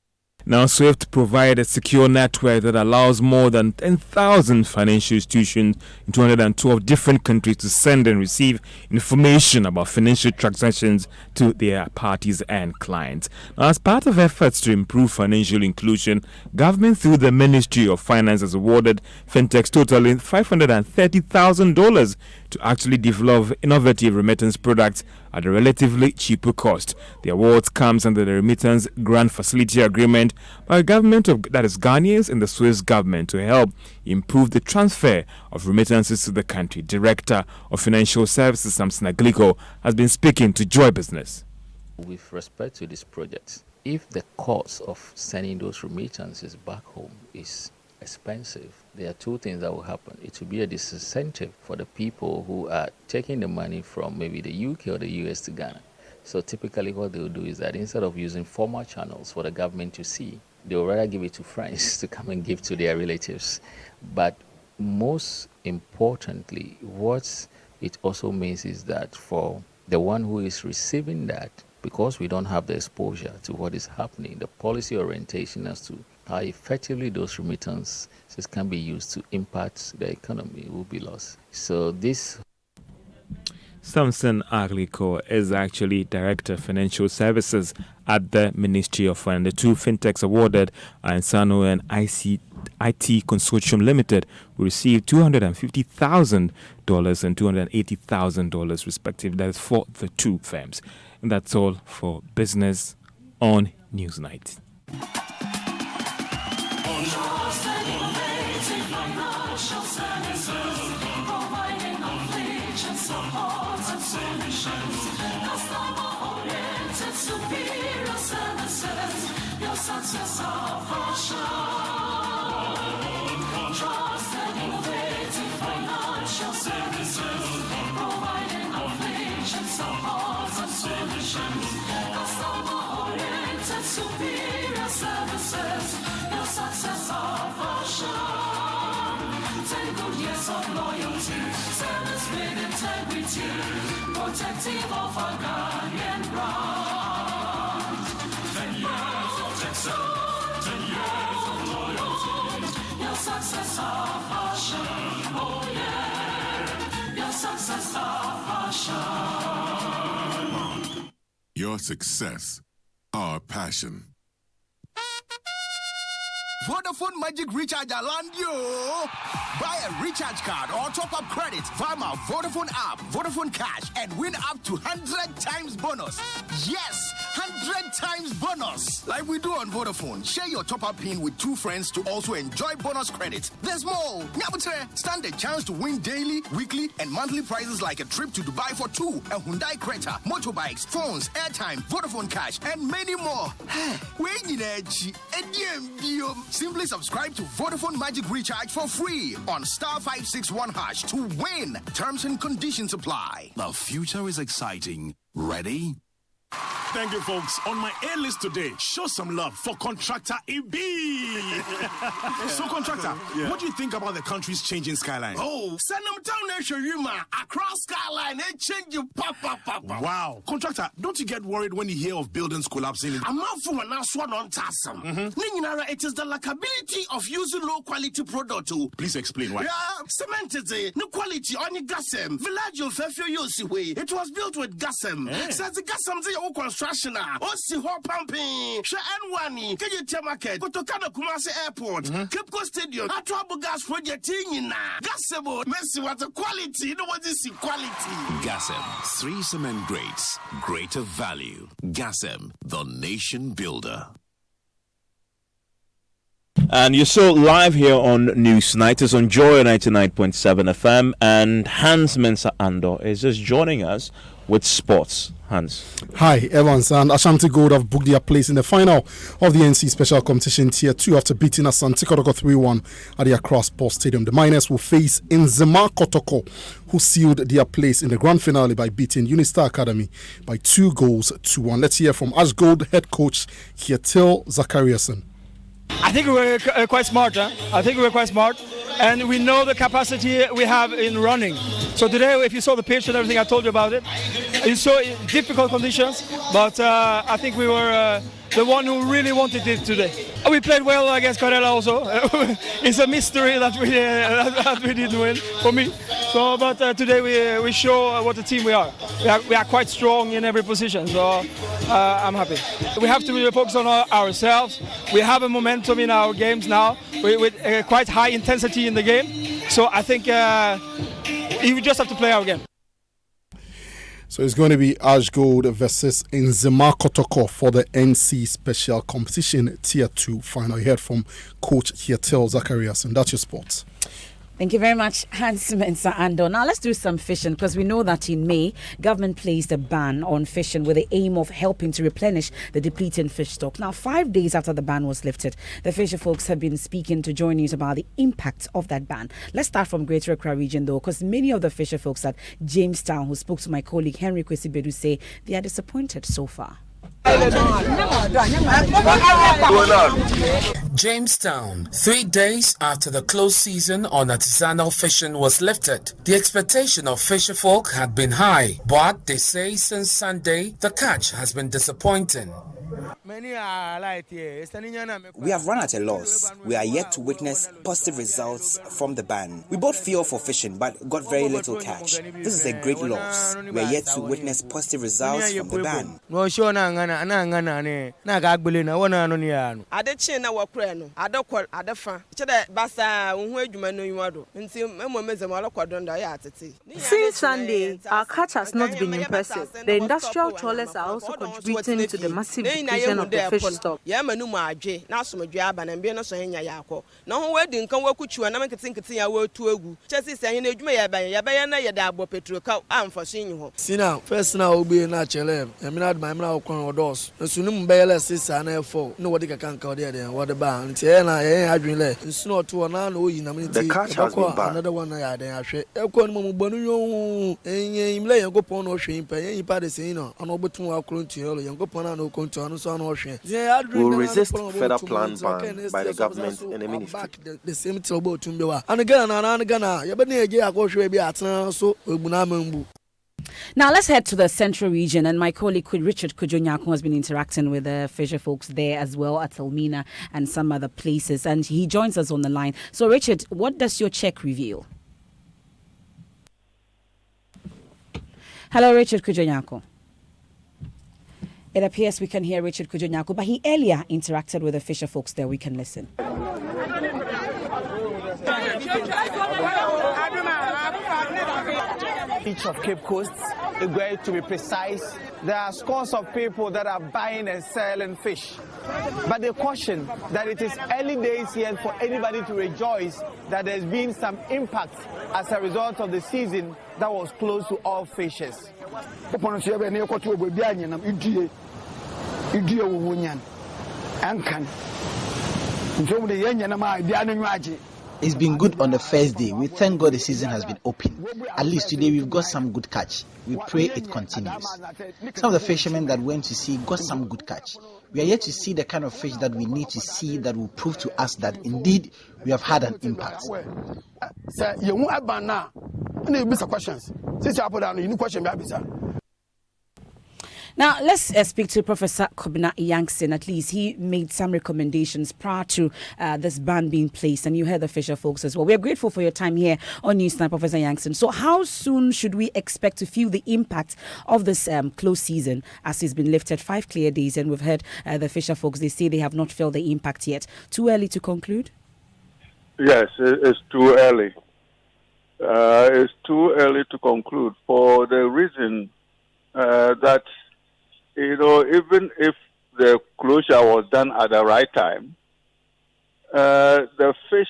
Now, SWIFT provides a secure network that allows more than 10,000 financial institutions in 212 different countries to send and receive information about financial transactions to their parties and clients. Now, as part of efforts to improve financial inclusion, government through the Ministry of Finance has awarded fintechs totaling $530,000 to actually develop innovative remittance products at a relatively cheaper cost. The award comes under the Remittance Grant Facility Agreement by a government of Ghanaians and the Swiss government to help improve the transfer of remittances to the country. Director of Financial Services, Samson Agliko, has been speaking to Joy Business. With respect to this project, if the cost of sending those remittances back home is expensive, there are two things that will happen. It will be a disincentive for the people who are taking the money from maybe the UK or the US to Ghana. So typically what they will do is that instead of using formal channels for the government to see, they will rather give it to friends to come and give to their relatives. But most importantly, what it also means is that for the one who is receiving that, because we don't have the exposure to what is happening, the policy orientation as to how effectively those remittances can be used to impact the economy will be lost. So this... Samson Agliko is actually Director of Financial Services at the Ministry of Finance. The two fintechs awarded are Insano and IT Consortium Limited, who received $250,000 and $280,000 respectively. That is for the two firms. And that's all for Business on Newsnight. Success of our show. Trusted, innovative financial services, providing inflation support and solutions. Customer-oriented, superior services. Your success of our show. 10 good years of loyalty unity, protective of our Ghanaian brand. 10 years of excellence, 10 years of loyalty. Your success our passion, oh yeah. Your success our passion. Your success, our passion. Vodafone Magic Recharge land you. Buy a recharge card or top up credit via my Vodafone app, Vodafone Cash, and win up to 100 times bonus. Yes, 100 times bonus. Like we do on Vodafone. Share your top up pin with 2 friends to also enjoy bonus credit. There's more. Stand a chance to win daily, weekly, and monthly prizes like a trip to Dubai for 2, a Hyundai Creta, motorbikes, phones, airtime, Vodafone Cash, and many more. Simply subscribe to Vodafone Magic Recharge for free on *561# to win. Terms and conditions apply. The future is exciting. Ready? Thank you, folks. On my A list today, show some love for Contractor EB. So, Contractor, what do you think about the country's changing skyline? Oh, send them down there, Yuma. Across skyline, they change you, papa. Wow. Contractor, don't you get worried when you hear of buildings collapsing? I'm out for an one on Tassam. It is the likability of using low quality product. Please explain why. Yeah, cement is no quality on the gasem. Village of Fefu it was built with gasem. Says the gasem construction see hot pumping N1 can you tell market Kotokana Kumasi Airport Cape Coast Stadium a trouble gas project in Gasebo Messi what the quality you know what is quality. Gasem, 3 cement grades, greater value. Gasem, the nation builder. And you're so live here on Newsnight. It's on Joy 99.7 FM, and Hans Mensah Andor is just joining us with sports. Hans. Hi, Evans and Ashanti Gold have booked their place in the final of the NC Special Competition Tier 2 after beating Asante Kotoko 3-1 at the Accra Sports Stadium. The Miners will face Nzema Kotoko, who sealed their place in the grand finale by beating Unistar Academy by 2 goals to 1. Let's hear from Ash Gold head coach Kjetil Zachariasen. I think we were quite smart. I think we were quite smart, and we know the capacity we have in running. So today, if you saw the pitch and everything I told you about it, it's so difficult conditions, but I think we were the one who really wanted it today. We played well against Karela also. It's a mystery that we didn't win for me. So, but today we show what a team we are. We are quite strong in every position. So I'm happy. We have to really focus on ourselves. We have a momentum in our games now with quite high intensity in the game. So I think we just have to play our game. So it's going to be Ash Gold versus Nzema Kotoko for the NC Special Competition Tier 2 final. You heard from Coach Kjetil Zacharias, and that's your sports. Thank you very much, Hans Mensah Ando. Now let's do some fishing, because we know that in May, government placed a ban on fishing with the aim of helping to replenish the depleting fish stock. Now, 5 days after the ban was lifted, the fisher folks have been speaking to Joy News about the impact of that ban. Let's start from Greater Accra region, though, because many of the fisher folks at Jamestown, who spoke to my colleague Henry Kwesibedu, say they are disappointed so far. Jamestown, 3 days after the close season on artisanal fishing was lifted. The expectation of fisher folk had been high, but they say since Sunday, the catch has been disappointing. We have run at a loss. We are yet to witness positive results from the ban. We bought fuel for fishing but got very little catch. This is a great loss. We are yet to witness positive results from the ban. Since Sunday, our catch has not been impressive. The industrial trawlers are also contributing to the massive depletion of the fish stock. First now will be natural. I mean, my mouth on doors. The Sunum Bayless sister and for nobody can call there. What about the catch has been bad. Another one I had. I say, Bonu, and lay and go upon ocean, pay party saying, on over 2 hours to you, and go upon no control. We will resist further plan ban by the government and the ministry. The same trouble to me. And again, you better get a so Now let's head to the central region, and my colleague Richard Kujonyako has been interacting with the fisher folks there as well at Elmina and some other places, and he joins us on the line. So Richard, what does your check reveal? Hello, Richard Kujonyako. It appears we can hear Richard Kujonyako, but he earlier interacted with the fisher folks there. We can listen. Beach of Cape Coast, going to be precise, there are scores of people that are buying and selling fish. But they caution that it is early days yet for anybody to rejoice that there's been some impact as a result of the season that was closed to all fishes. It's been good on the first day. We thank God the season has been open. At least today we've got some good catch. We pray it continues. Some of the fishermen that went to sea got some good catch. We are yet to see the kind of fish that we need to see that will prove to us that indeed we have had an impact. Now, let's speak to Professor Kobina Yankson. At least he made some recommendations prior to this ban being placed, and you heard the fisher folks as well. We are grateful for your time here on Newsnight, Professor Yankson. So how soon should we expect to feel the impact of this close season as it's been lifted 5 clear days? And we've heard the fisher folks, they say they have not felt the impact yet. Too early to conclude? Yes, it's too early. It's too early to conclude for the reason that even if the closure was done at the right time, the fish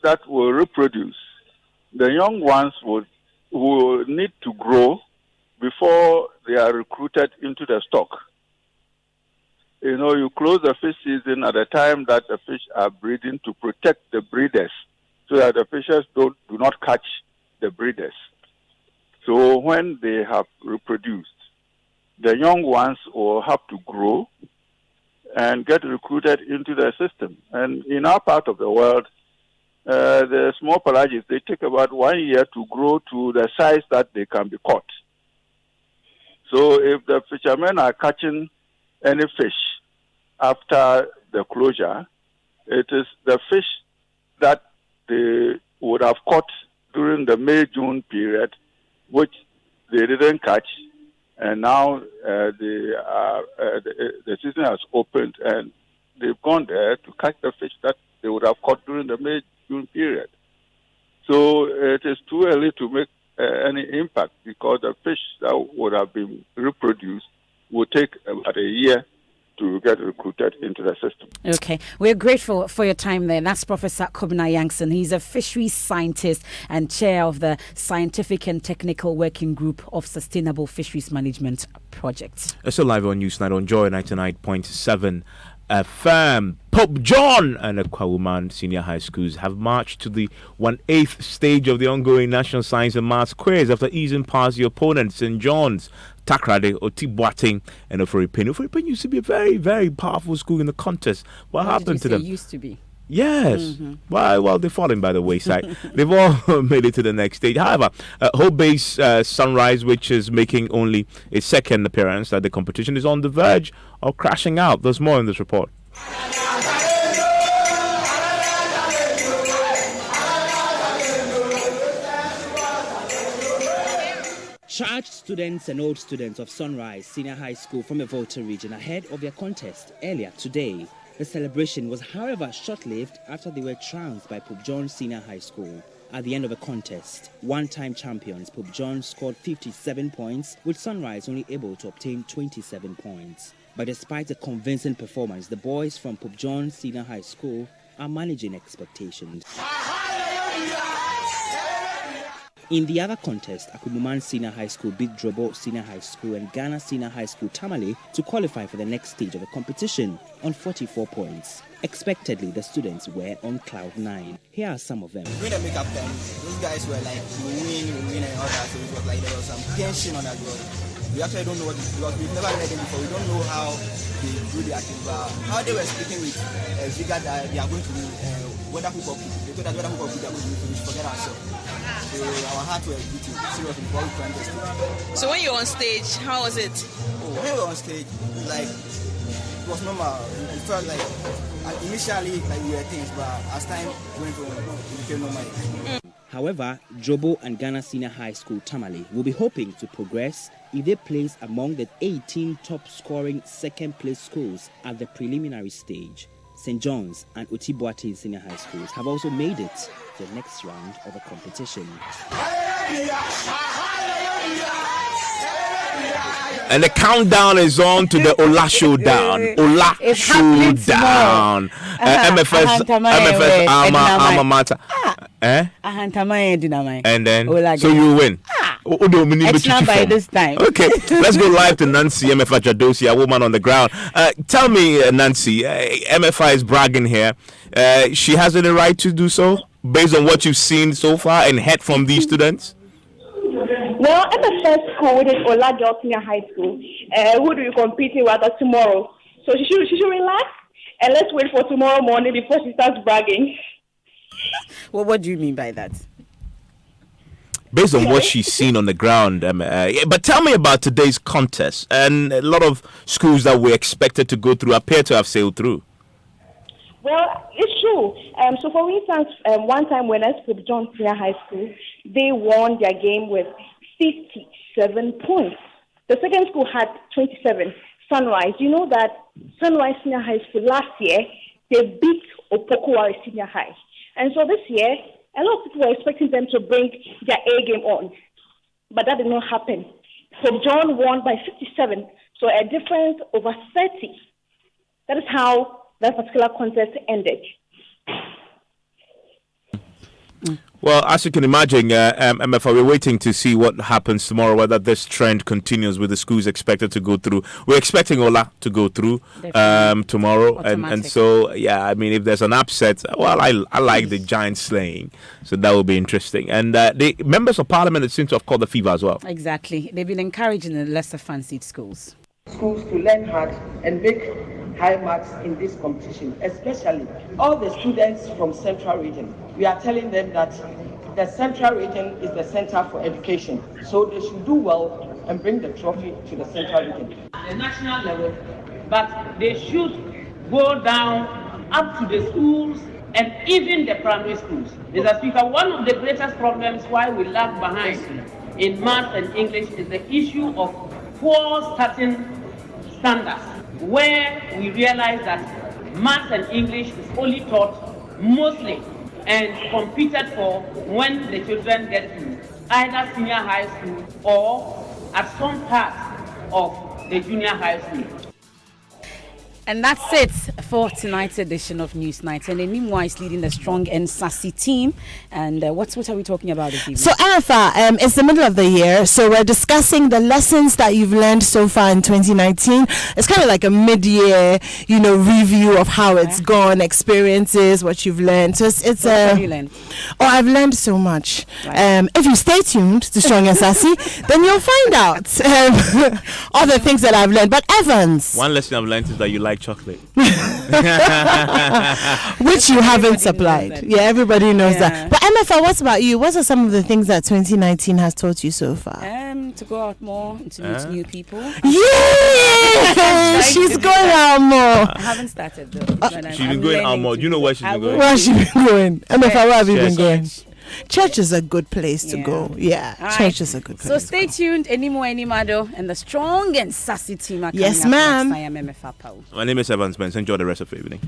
that will reproduce, the young ones will need to grow before they are recruited into the stock. You close the fish season at the time that the fish are breeding to protect the breeders so that the fishers do not catch the breeders. So when they have reproduced, the young ones will have to grow and get recruited into the system. And in our part of the world, the small pelagics, they take about 1 year to grow to the size that they can be caught. So if the fishermen are catching any fish after the closure, it is the fish that they would have caught during the May-June period, which they didn't catch. And now the season has opened, and they've gone there to catch the fish that they would have caught during the May-June period. So it is too early to make any impact because the fish that would have been reproduced will take about a year to get recruited into the system. Okay, we're grateful for your time there. That's Professor Kobina Yankson. He's a fisheries scientist and chair of the Scientific and Technical Working Group of Sustainable Fisheries Management Projects. Still live on Newsnight on Joy 99.7 FM. Pope John and Kwauman Senior High Schools have marched to the 1/8 stage of the ongoing National Science and Maths Quiz after easing past the opponents, St. John's, Takrade, Otibwating, and Oforipenny. Oforipenny used to be a very, very powerful school in the contest. What happened to them? Used to be. Yes. Mm-hmm. Well, they're falling by the wayside. They've all made it to the next stage. However, Hope Bay's Sunrise, which is making only its second appearance at the competition, is on the verge of crashing out. There's more in this report. Charged students and old students of Sunrise Senior High School from the Volta region ahead of their contest earlier today. The celebration was, however, short-lived after they were trounced by Pope John Senior High School. At the end of the contest, one-time champions Pope John scored 57 points, with Sunrise only able to obtain 27 points. But despite a convincing performance, the boys from Pope John Senior High School are managing expectations. In the other contest, Akumuman Senior High School beat Drobo Senior High School and Ghana Senior High School Tamale to qualify for the next stage of the competition on 44 points. Expectedly, the students were on cloud 9. Here are some of them. During the makeup time, those guys were like, we win and all that, so it was like there was some tension on that girl. We actually don't know what it is because we've never met them before. We don't know how they do their thing. How they were speaking with Ziga that they are going to whether who got good. They told us whether who got good, we forget ourselves. So our hearts were beating seriously before we climbed the stage. So when you're on stage, how was it? Oh, when we were on stage, like it was normal. We felt like initially like we were things, but as time went on, it became normal. However, Jobo and Ghana Senior High School Tamale will be hoping to progress if they place among the 18 top-scoring second-place schools at the preliminary stage. St. John's and Otibuati Senior High Schools have also made it to the next round of the competition. And the countdown is on to the Ola Showdown. Ola Showdown. MFS Alma Mater. And then, so you win. Extra by this time. Okay, let's go live to Nancy MFI Jadosi, a woman on the ground. Tell me, Nancy, MFI is bragging here. She has any right to do so based on what you've seen so far and heard from these students? Well, MFS school, which is Ola Girls Senior High School, who do you compete with tomorrow? So she should relax and let's wait for tomorrow morning before she starts bragging. Well, what do you mean by that? Based on what she's seen on the ground. But tell me about today's contest. And a lot of schools that were expected to go through appear to have sailed through. Well, it's true. So, for instance, one time when I spoke John Senior High School, they won their game with 57 points. The second school had 27. Sunrise. You know that Sunrise Senior High School last year, they beat Opokuwari Senior High. And so this year, a lot of people were expecting them to bring their A game on. But that did not happen. So John won by 57. So a difference over 30. That is how that particular contest ended. Well, as you can imagine, MFA, we're waiting to see what happens tomorrow, whether this trend continues with the schools expected to go through. We're expecting Ola to go through tomorrow. And so, yeah, I mean, if there's an upset, well, I like the giant slaying. So that will be interesting. And the members of parliament seem to have caught the fever as well. Exactly. They've been encouraging the lesser fancied schools. Schools to learn hard and make high marks in this competition, especially all the students from Central Region. We are telling them that the Central Region is the center for education, so they should do well and bring the trophy to the Central Region. The national level, but they should go down up to the schools and even the primary schools. Mr. Speaker, one of the greatest problems why we lag behind in math and English is the issue of poor starting standards, where we realize that math and English is only taught mostly and competed for when the children get to either senior high school or at some part of the junior high school. And that's it for tonight's edition of News Night. And Enimwa is leading the strong and sassy team. And what are we talking about this evening? So, Arafa, it's the middle of the year. So, we're discussing the lessons that you've learned so far in 2019. It's kind of like a mid-year, review of how it's gone, experiences, what you've learned. So, it's what have you learned? Oh, I've learned so much. Right. If you stay tuned to Strong and Sassy, then you'll find out all the things that I've learned. But Evans. One lesson I've learned is that you like chocolate. Which you haven't supplied. Yeah, everybody knows that. But MFA, what about you? What are some of the things that 2019 has taught you so far? To go out more and to meet new people. Yeah! She's going out more. I haven't started though. She's been going out more. Do you know where she's been going? Where has she been going? MFA, where have you been going? Church is a good place to go. Yeah, right. Church is a good place. So stay tuned. Anymore, Animado, and the strong and sassy team are coming yes, up ma'am. next. I am MFA Pau. My name is Evans Spence. Enjoy the rest of the evening.